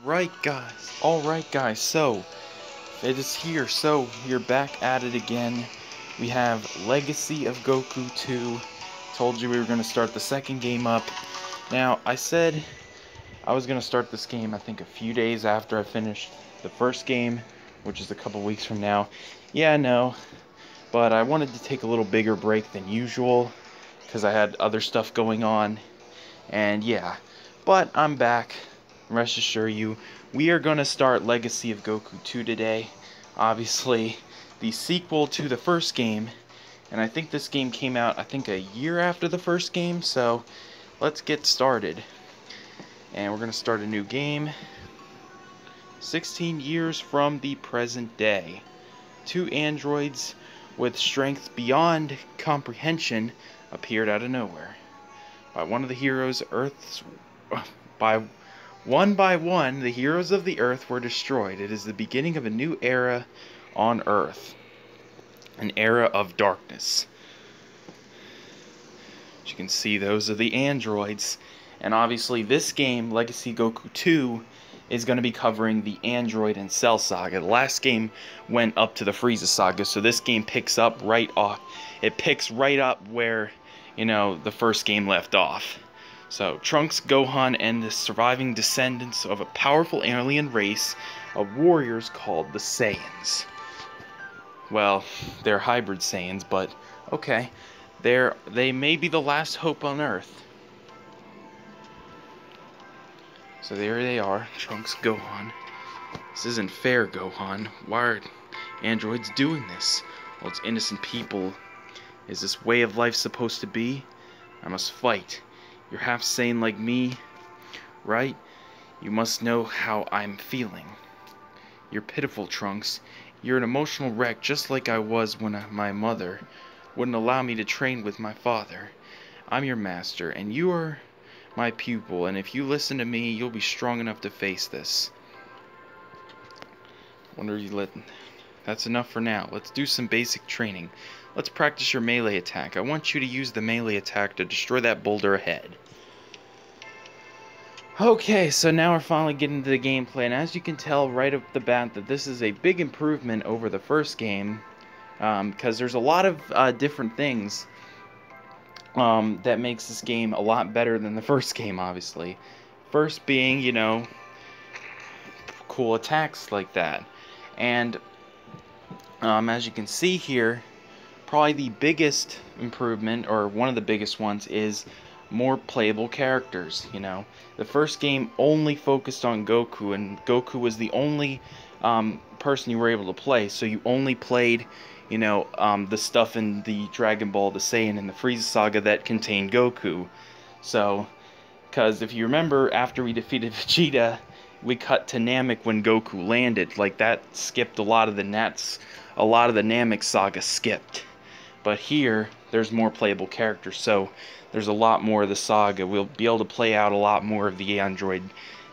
Alright guys, so it is here, so we're back at it again. We have Legacy of Goku 2. Told you we were going to start the second game up. Now, I said I was going to start this game, I think a few days after I finished the first game, which is a couple weeks from now. Yeah, I know, but I wanted to take a little bigger break than usual, because I had other stuff going on, and yeah. But I'm back. Rest assure you, we are going to start Legacy of Goku 2 today. Obviously, the sequel to the first game. And I think this game came out, a year after the first game. So, let's get started. And we're going to start a new game. 16 years from the present day. Two androids with strength beyond comprehension appeared out of nowhere. By one of the heroes, One by one, the heroes of the Earth were destroyed. It is the beginning of a new era on Earth. An era of darkness. As you can see, those are the androids. And obviously this game, Legacy Goku 2, is going to be covering the Android and Cell Saga. The last game went up to the Frieza Saga, so this game picks up right off. It picks right up where, the first game left off. So, Trunks, Gohan, and the surviving descendants of a powerful alien race of warriors called the Saiyans. Well, they're hybrid Saiyans, but okay. They may be the last hope on Earth. So there they are, Trunks, Gohan. This isn't fair, Gohan. Why are androids doing this? Well, it's innocent people. Is this way of life supposed to be? I must fight. You're half sane like me, right? You must know how I'm feeling. You're pitiful, Trunks. You're an emotional wreck just like I was when my mother wouldn't allow me to train with my father. I'm your master, and you are my pupil, and if you listen to me, you'll be strong enough to face this. That's enough for now. Let's do some basic training. Let's practice your melee attack. I want you to use the melee attack to destroy that boulder ahead. Okay, so now we're finally getting into the gameplay, and as you can tell right off the bat that this is a big improvement over the first game, because there's a lot of different things that makes this game a lot better than the first game, obviously. First being, cool attacks like that. And as you can see here, probably the biggest improvement, or one of the biggest ones, is more playable characters. The first game only focused on Goku, and Goku was the only person you were able to play, so you only played the stuff in the Dragon Ball, the Saiyan, and the Frieza Saga that contained Goku. So, because if you remember, after we defeated Vegeta, we cut to Namek when Goku landed. Like, that skipped a lot of the Namek Saga skipped. But here, there's more playable characters, so there's a lot more of the saga. We'll be able to play out a lot more of the Android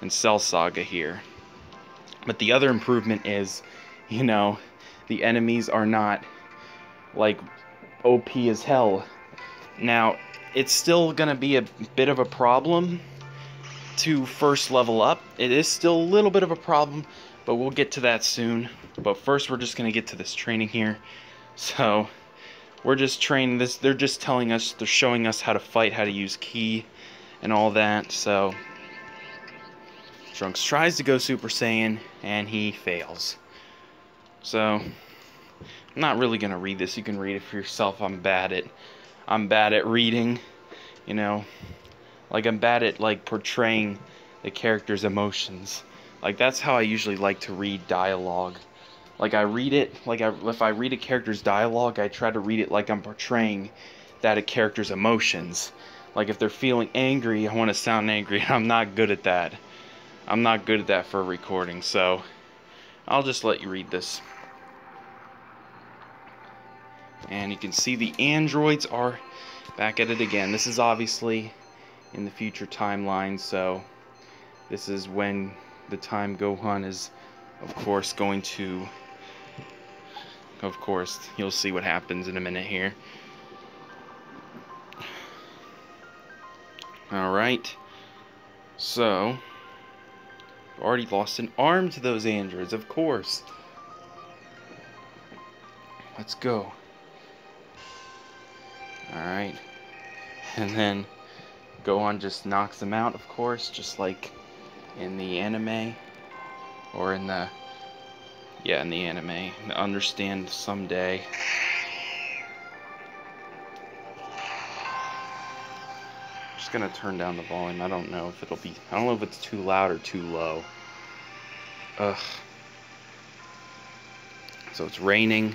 and Cell Saga here. But the other improvement is, the enemies are not, like, OP as hell. Now, it's still gonna be a bit of a problem to first level up. It is still a little bit of a problem, but we'll get to that soon. But first, we're just gonna get to this training here. So, we're just training this. They're just telling us, they're showing us how to fight, how to use ki, and all that. So, Trunks tries to go Super Saiyan, and he fails. So, I'm not really gonna read this. You can read it for yourself. I'm bad at reading, Like, I'm bad at, portraying the character's emotions. Like, that's how I usually like to read dialogue. Like, I read it, if I read a character's dialogue, I try to read it like I'm portraying a character's emotions. Like, if they're feeling angry, I want to sound angry. I'm not good at that. I'm not good at that for a recording, so I'll just let you read this. And you can see the androids are back at it again. This is obviously in the future timeline, so this is when the time Gohan is, of course, going to... Of course, you'll see what happens in a minute here. Alright. So, Already lost an arm to those androids, of course. Let's go. Alright. And then Gohan just knocks them out, of course, just like in the anime. Or in the... yeah, in the anime. Understand someday. Just gonna turn down the volume. I don't know if it's too loud or too low. Ugh. So it's raining.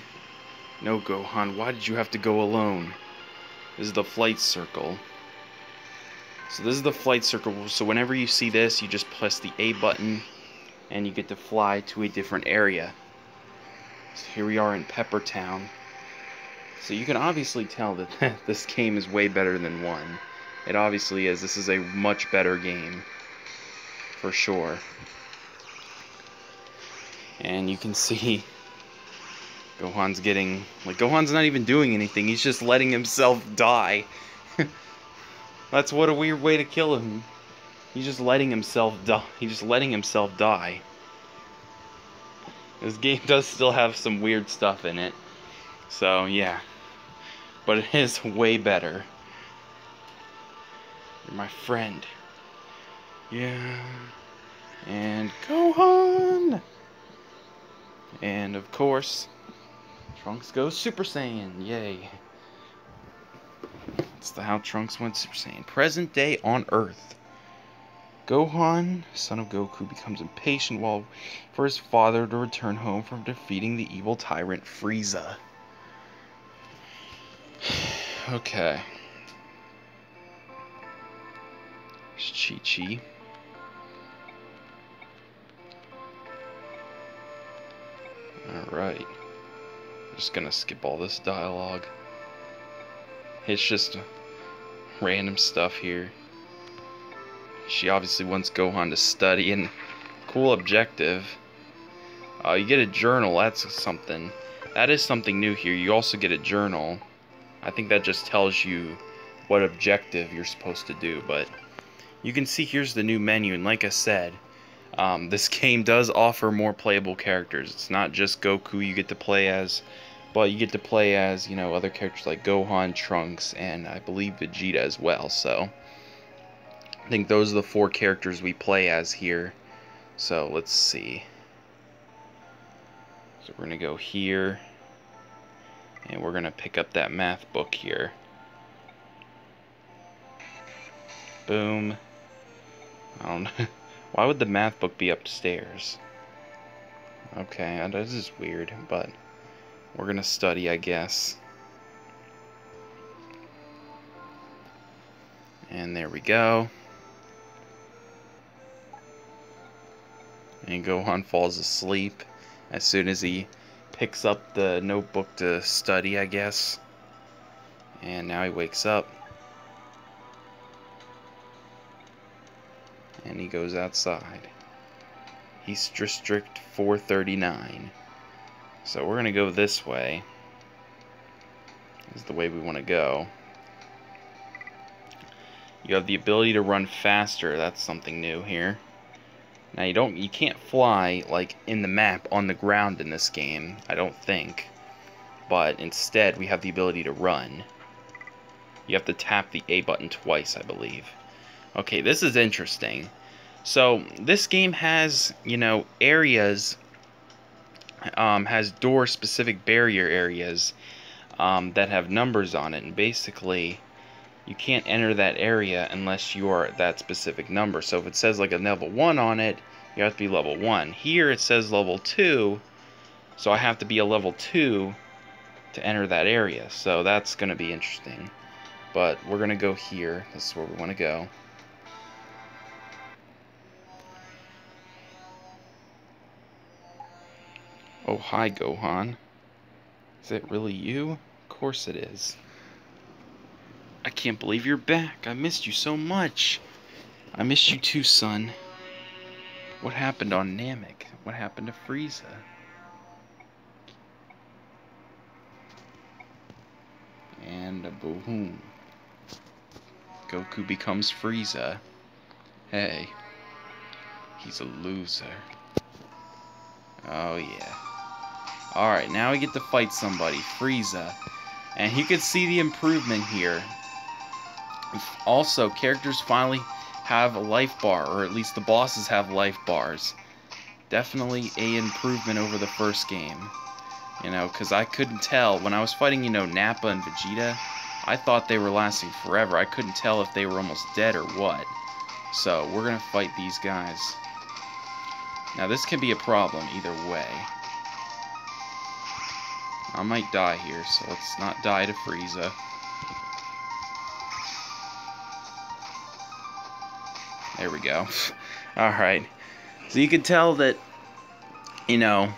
No, Gohan, why did you have to go alone? This is the flight circle. So this is the flight circle. So whenever you see this, you just press the A button and you get to fly to a different area. So here we are in Pepper Town. So you can obviously tell that this game is way better than 1. It obviously is. This is a much better game. For sure. And you can see Gohan's not even doing anything. He's just letting himself die. That's what a weird way to kill him. He's just letting himself die. This game does still have some weird stuff in it. So, yeah. But it is way better. You're my friend. Yeah. And Gohan! And, of course, Trunks goes Super Saiyan. Yay. That's how Trunks went Super Saiyan. Present day on Earth. Gohan, son of Goku, becomes impatient for his father to return home from defeating the evil tyrant Frieza. Okay. There's Chi-Chi. Alright. Just gonna skip all this dialogue. It's just random stuff here. She obviously wants Gohan to study, and cool objective. You get a journal, that's something. That is something new here. You also get a journal. I think that just tells you what objective you're supposed to do, but you can see here's the new menu, and like I said, this game does offer more playable characters. It's not just Goku you get to play as, but you get to play as, you know, other characters like Gohan, Trunks, and I believe Vegeta as well, so I think those are the 4 characters we play as here. So let's see. So we're going to go here, and we're going to pick up that math book here. Boom. I don't know. Why would the math book be upstairs? Okay, this is weird, but we're going to study, I guess. And there we go. And Gohan falls asleep as soon as he picks up the notebook to study, I guess. And now he wakes up. And he goes outside. He's District 439. So we're going to go this way. This is the way we want to go. You have the ability to run faster. That's something new here. Now you can't fly like in the map on the ground in this game, I don't think. But instead we have the ability to run. You have to tap the A button twice, I believe. Okay, this is interesting. So this game has, you know, areas, has door-specific barrier areas that have numbers on it, and basically you can't enter that area unless you are at that specific number. So if it says like a level 1 on it, you have to be level 1. Here it says level 2, so I have to be a level 2 to enter that area. So that's going to be interesting. But we're going to go here. This is where we want to go. Oh, hi, Gohan. Is it really you? Of course it is. I can't believe you're back. I missed you so much. I missed you too, son. What happened on Namek? What happened to Frieza? And boom. Goku becomes Frieza. Hey. He's a loser. Oh, yeah. Alright, now we get to fight somebody. Frieza. And you can see the improvement here. Also, characters finally have a life bar, or at least the bosses have life bars. Definitely a improvement over the first game. You know, because I couldn't tell. When I was fighting, you know, Nappa and Vegeta, I thought they were lasting forever. I couldn't tell if they were almost dead or what. So, we're going to fight these guys. Now, this can be a problem either way. I might die here, so let's not die to Frieza. There we go. Alright. So you can tell that, you know,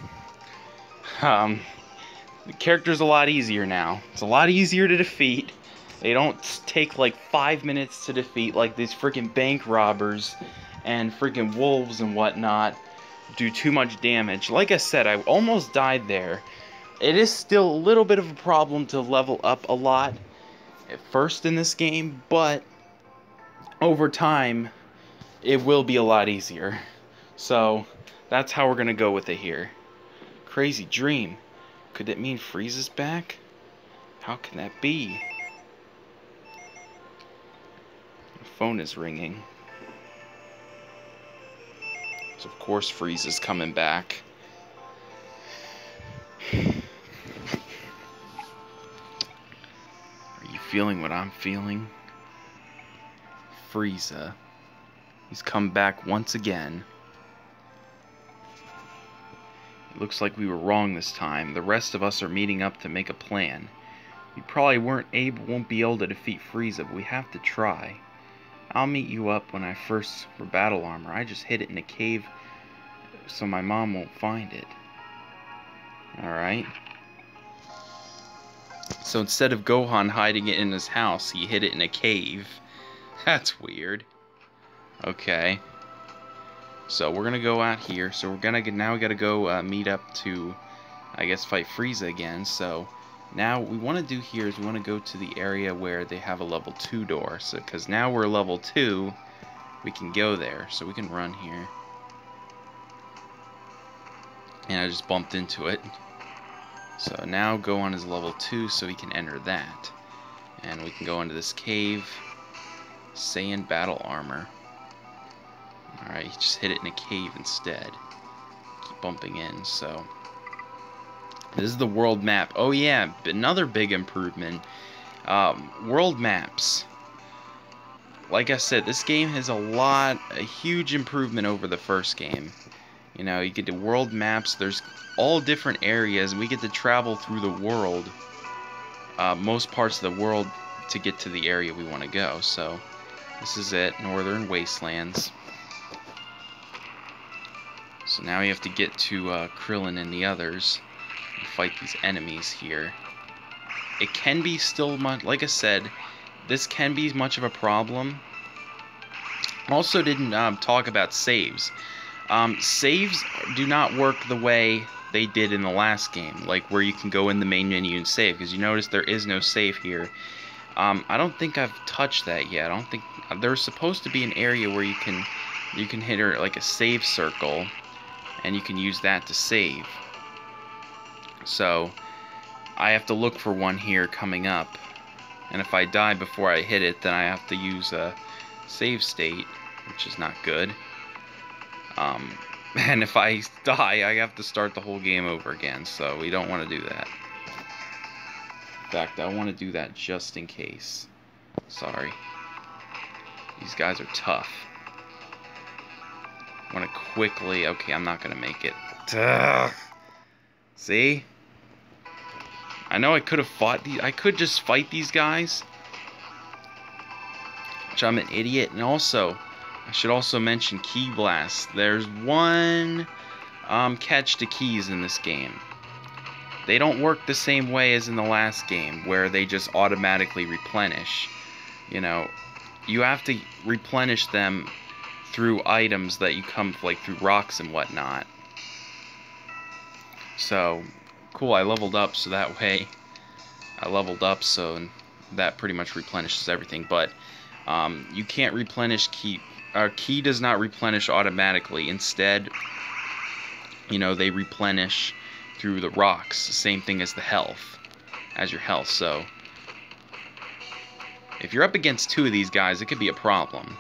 the character's a lot easier now. It's a lot easier to defeat. They don't take like 5 minutes to defeat like these freaking bank robbers and freaking wolves and whatnot do too much damage. Like I said, I almost died there. It is still a little bit of a problem to level up a lot at first in this game, but over time it will be a lot easier. So that's how we're gonna go with it here. Crazy dream. Could that mean Frieza's back? How can that be? The phone is ringing. So of course Frieza's coming back. Are you feeling what I'm feeling? Frieza. He's come back once again. It looks like we were wrong this time. The rest of us are meeting up to make a plan. We probably won't be able to defeat Frieza, but we have to try. I'll meet you up when I first for battle armor. I just hid it in a cave so my mom won't find it. Alright. So instead of Gohan hiding it in his house, he hid it in a cave. That's weird. Okay. So we're gonna go out here. So we're gonna now we gotta go meet up to, I guess, fight Frieza again. So now what we want to do here is we want to go to the area where they have a level 2 door. So because now we're level 2, we can go there. So we can run here. And I just bumped into it. So now Gohan is level 2, so we can enter that. And we can go into this cave. Saiyan battle armor. Alright, he just hit it in a cave instead. Keep bumping in, so. This is the world map. Oh yeah, another big improvement. World maps. Like I said, this game has a huge improvement over the first game. You know, you get the world maps, there's all different areas, and we get to travel through the world, most parts of the world, to get to the area we want to go. So, this is it, Northern Wastelands. So now we have to get to Krillin and the others and fight these enemies here. It can be still much, like I said, this can be much of a problem. Also didn't talk about saves. Saves do not work the way they did in the last game, like where you can go in the main menu and save, because you notice there is no save here. I don't think I've touched that yet. I don't think there's supposed to be an area where you can hit like a save circle, and you can use that to save. So I have to look for one here coming up, and if I die before I hit it, then I have to use a save state, which is not good. And if I die, I have to start the whole game over again, so we don't want to do that. In fact, I want to do that just in case. Sorry. These guys are tough. I want to quickly... Okay, I'm not going to make it. Ugh. See? I know I could have fought these... I could just fight these guys. Which I'm an idiot. And also... I should also mention Key Blast. There's one catch to keys in this game. They don't work the same way as in the last game, where they just automatically replenish. You know, you have to replenish them through items that you come, like, through rocks and whatnot. So, cool, I leveled up, so that way... I leveled up, so that pretty much replenishes everything. But, you can't replenish our key does not replenish automatically. Instead, you know, they replenish through the rocks. Same thing as the health, as your health. So if you're up against 2 of these guys, it could be a problem.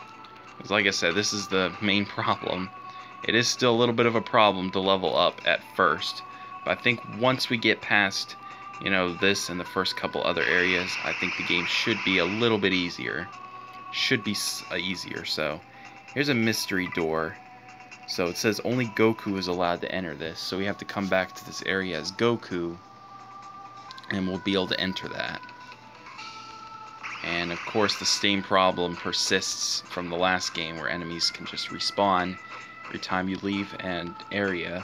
Because like I said, this is the main problem. It is still a little bit of a problem to level up at first. But I think once we get past, you know, this and the first couple other areas, I think the game should be a little bit easier. Should be easier. So here's a mystery door. So it says only Goku is allowed to enter this. So we have to come back to this area as Goku, and we'll be able to enter that. And of course the same problem persists from the last game, where enemies can just respawn every time you leave an area.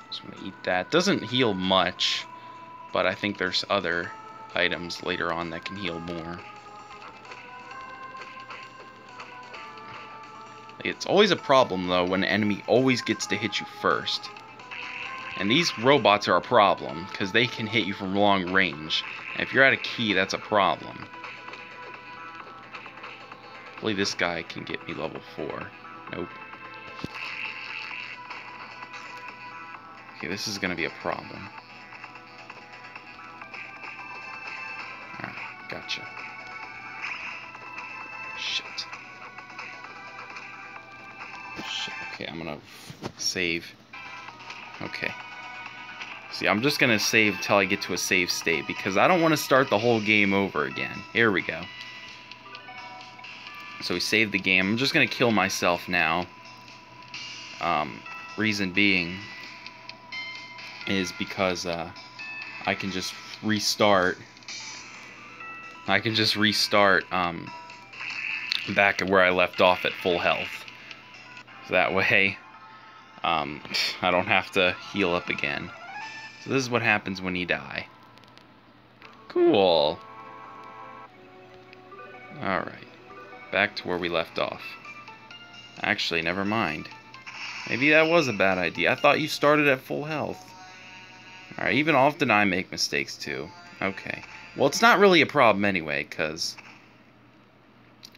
Just want to eat that. Doesn't heal much, but I think there's other items later on that can heal more. It's always a problem though when an enemy always gets to hit you first. And these robots are a problem, because they can hit you from long range. And if you're out of key, that's a problem. Hopefully this guy can get me level 4. Nope. Okay, this is going to be a problem. Alright, gotcha. Shit. Shit. Okay, I'm going to save. Okay. See, I'm just going to save till I get to a save state, because I don't want to start the whole game over again. Here we go. So we saved the game. I'm just going to kill myself now. Reason being is because I can just restart. I can just restart back at where I left off at full health. So that way I don't have to heal up again. So this is what happens when you die. Cool. Alright. Back to where we left off. Actually, never mind. Maybe that was a bad idea. I thought you started at full health. Alright, even often I make mistakes too. Okay. Well, it's not really a problem anyway, because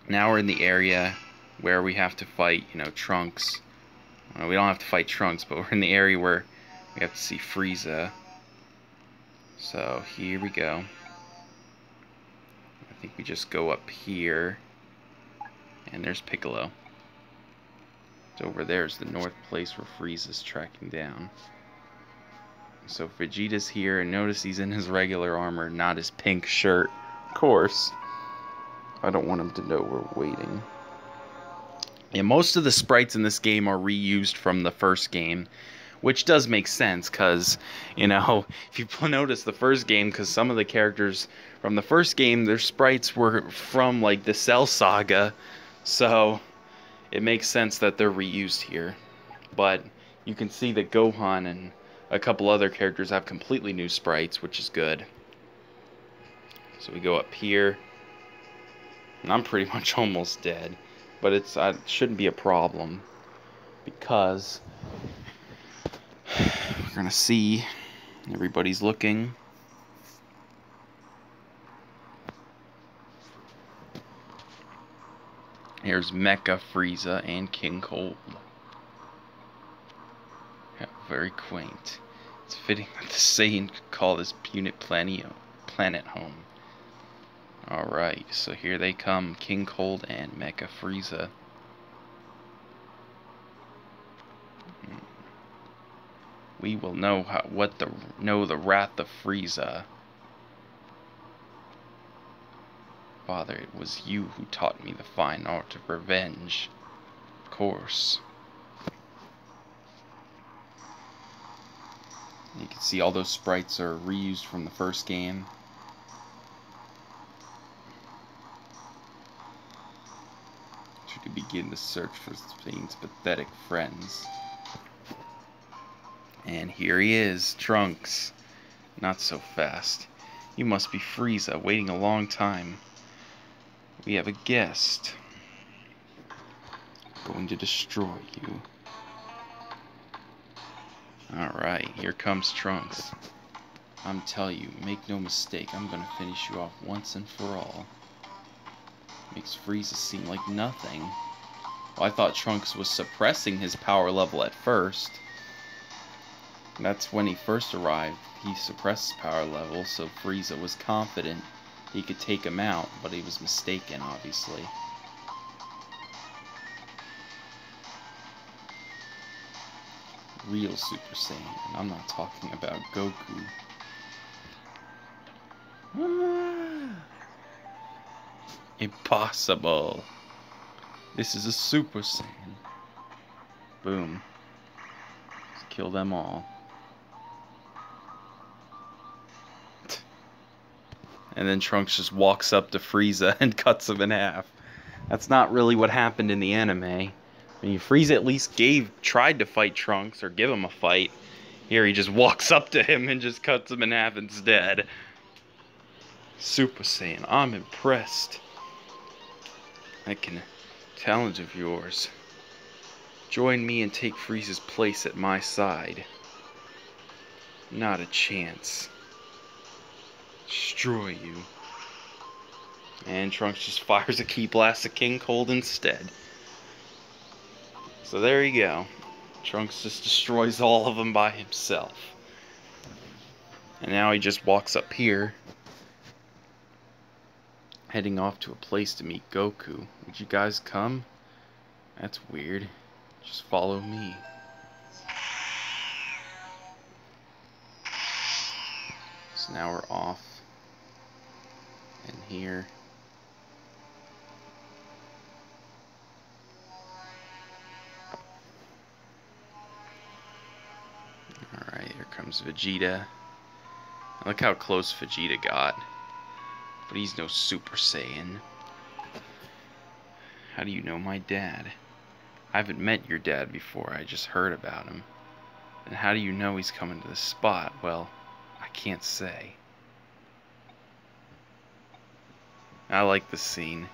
now we're in the area where we have to fight, you know, Trunks. Well, we don't have to fight Trunks, but we're in the area where we have to see Frieza. So, here we go. I think we just go up here. And there's Piccolo. So over there's the north place where Frieza's tracking down. So Vegeta's here, and notice he's in his regular armor, not his pink shirt. Of course. I don't want him to know we're waiting. Yeah, most of the sprites in this game are reused from the first game, which does make sense, because, you know, if you notice the first game, because some of the characters from the first game, their sprites were from, like, the Cell Saga, so it makes sense that they're reused here. But you can see that Gohan and a couple other characters have completely new sprites, which is good. So we go up here, and I'm pretty much almost dead, but it shouldn't be a problem, because we're gonna see everybody's looking. Here's Mecha Frieza and King Cold. Yeah, very quaint. It's fitting that the Saiyan could call this planet home. Alright, so here they come, King Cold and Mecha Frieza. We will know the wrath of Frieza. Father, it was you who taught me the fine art of revenge. Of course. You can see all those sprites are reused from the first game. To begin the search for Zane's pathetic friends. And here he is, Trunks. Not so fast. You must be Frieza, waiting a long time. We have a guest. Going to destroy you. Alright, here comes Trunks. I'm telling you, make no mistake, I'm gonna finish you off once and for all. Makes Frieza seem like nothing. Well, I thought Trunks was suppressing his power level at first. That's when he first arrived. He suppressed his power level, so Frieza was confident he could take him out, but he was mistaken, obviously. Real Super Saiyan, and I'm not talking about Goku. Impossible. This is a Super Saiyan. Boom. Let's kill them all. And then Trunks just walks up to Frieza and cuts him in half. That's not really what happened in the anime. I mean, Frieza at least tried to fight Trunks or give him a fight. Here he just walks up to him and just cuts him in half instead. Super Saiyan, I'm impressed. That talent of yours. Join me and take Frieza's place at my side. Not a chance. Destroy you. And Trunks just fires a Ki Blast at King Cold instead. So there you go. Trunks just destroys all of them by himself. And now he just walks up here, heading off to a place to meet Goku. Would you guys come? That's weird. Just follow me. So now we're off. And here. Alright, here comes Vegeta. Look how close Vegeta got. But he's no Super Saiyan. How do you know my dad? I haven't met your dad before, I just heard about him. And how do you know he's coming to this spot? Well, I can't say. I like this scene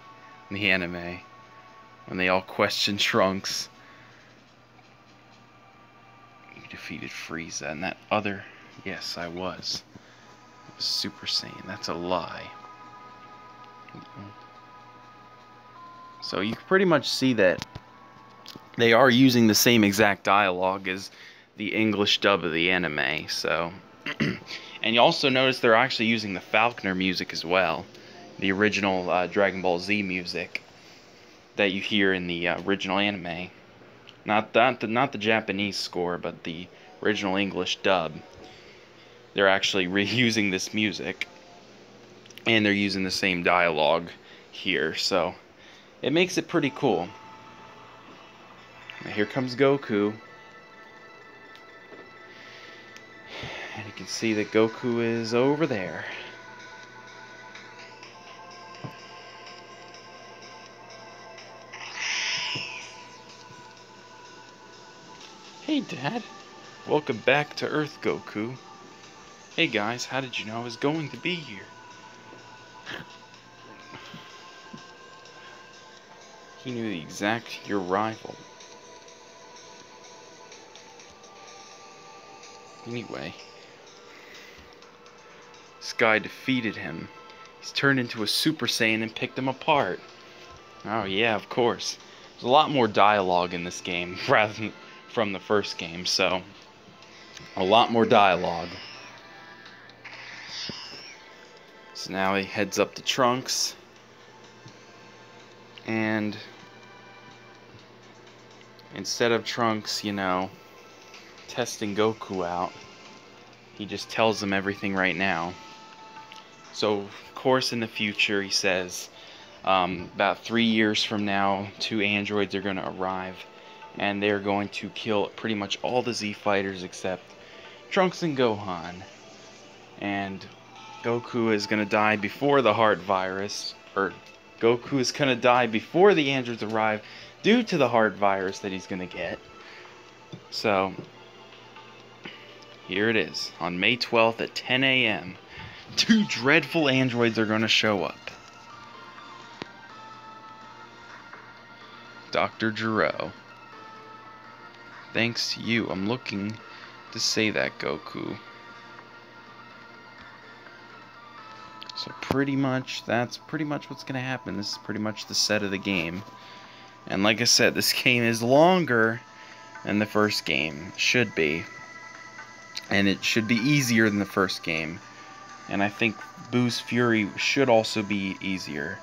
in the anime when they all question Trunks. You defeated Frieza and that other... Yes, I was. Super Saiyan. That's a lie. So you can pretty much see that they are using the same exact dialogue as the English dub of the anime. So, and you also notice they're actually using the Falconer music as well, the original Dragon Ball Z music that you hear in the original anime. Not the Japanese score, but the original English dub. They're actually reusing this music, and they're using the same dialogue here, so it makes it pretty cool. Now here comes Goku, and you can see that Goku is over there. Hey Dad, welcome back to Earth, Goku. Hey guys, how did you know I was going to be here? He knew the exact your rival. Anyway, this guy defeated him. He's turned into a Super Saiyan and picked him apart. Oh yeah, of course. There's a lot more dialogue in this game rather than from the first game, so a lot more dialogue. So now he heads up to Trunks, and instead of Trunks, you know, testing Goku out, he just tells him everything right now. So, of course, in the future, he says, about 3 years from now, 2 androids are going to arrive, and they're going to kill pretty much all the Z fighters except Trunks and Gohan. And Goku is going to die before the heart virus, or Goku is going to die before the androids arrive due to the heart virus that he's going to get. So, here it is, on May 12th at 10 a.m. 2 dreadful androids are going to show up. Dr. Gero. Thanks to you, I'm looking to say that, Goku. So pretty much, that's pretty much what's going to happen. This is pretty much the set of the game. And like I said, this game is longer than the first game. Should be. And it should be easier than the first game. And I think Boo's Fury should also be easier.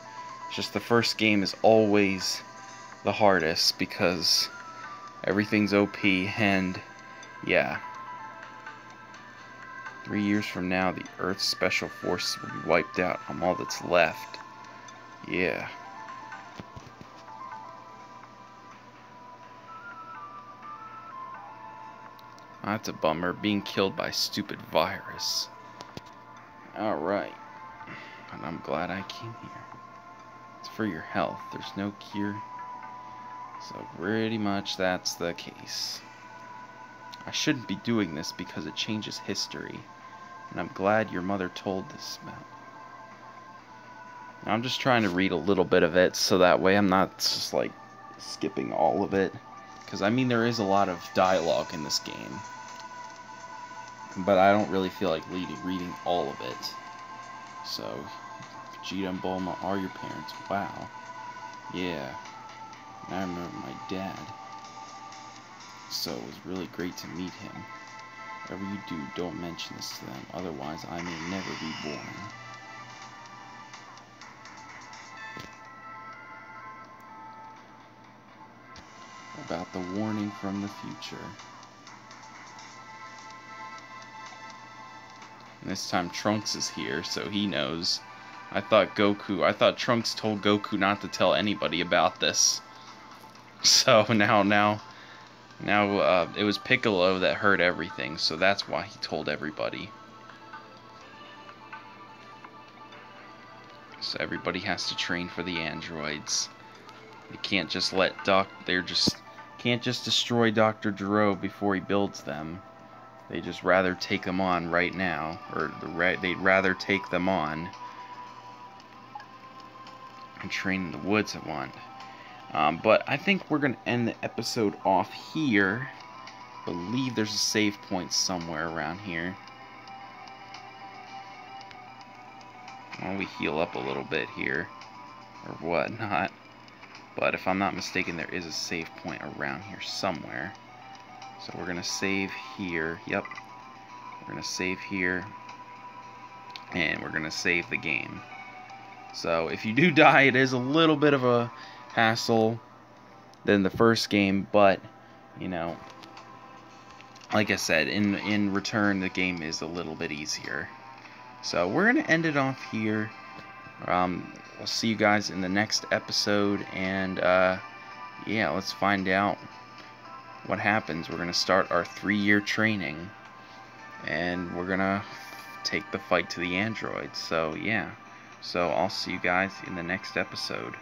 It's just the first game is always the hardest because everything's OP and yeah. 3 years from now, the Earth's special forces will be wiped out. I'm all that's left. Yeah. That's a bummer. Being killed by a stupid virus. Alright. But I'm glad I came here. It's for your health. There's no cure. So pretty much that's the case. I shouldn't be doing this because it changes history. And I'm glad your mother told this about. I'm just trying to read a little bit of it so that way I'm not just like skipping all of it. Because I mean there is a lot of dialogue in this game. But I don't really feel like reading all of it. So, Vegeta and Bulma are your parents. Wow. Yeah. And I remember my dad. So it was really great to meet him. Whatever you do, don't mention this to them. Otherwise, I may never be born. About the warning from the future. And this time Trunks is here, so he knows. I thought Trunks told Goku not to tell anybody about this. So now it was Piccolo that heard everything, so that's why he told everybody. So everybody has to train for the androids. They can't just can't just destroy Dr. Gero before he builds them. They just rather take them on right now, or they'd rather take them on and train in the woods at one. But I think we're gonna end the episode off here. I believe there's a save point somewhere around here. Well, we heal up a little bit here, or whatnot. But if I'm not mistaken, there is a save point around here somewhere. So we're going to save here. Yep. We're going to save here. And we're going to save the game. So if you do die, it is a little bit of a hassle than the first game. But, you know, like I said, in return, the game is a little bit easier. So we're going to end it off here. We'll see you guys in the next episode, and yeah, let's find out what happens. We're gonna start our 3-year training, and we're gonna take the fight to the androids. So yeah, so I'll see you guys in the next episode.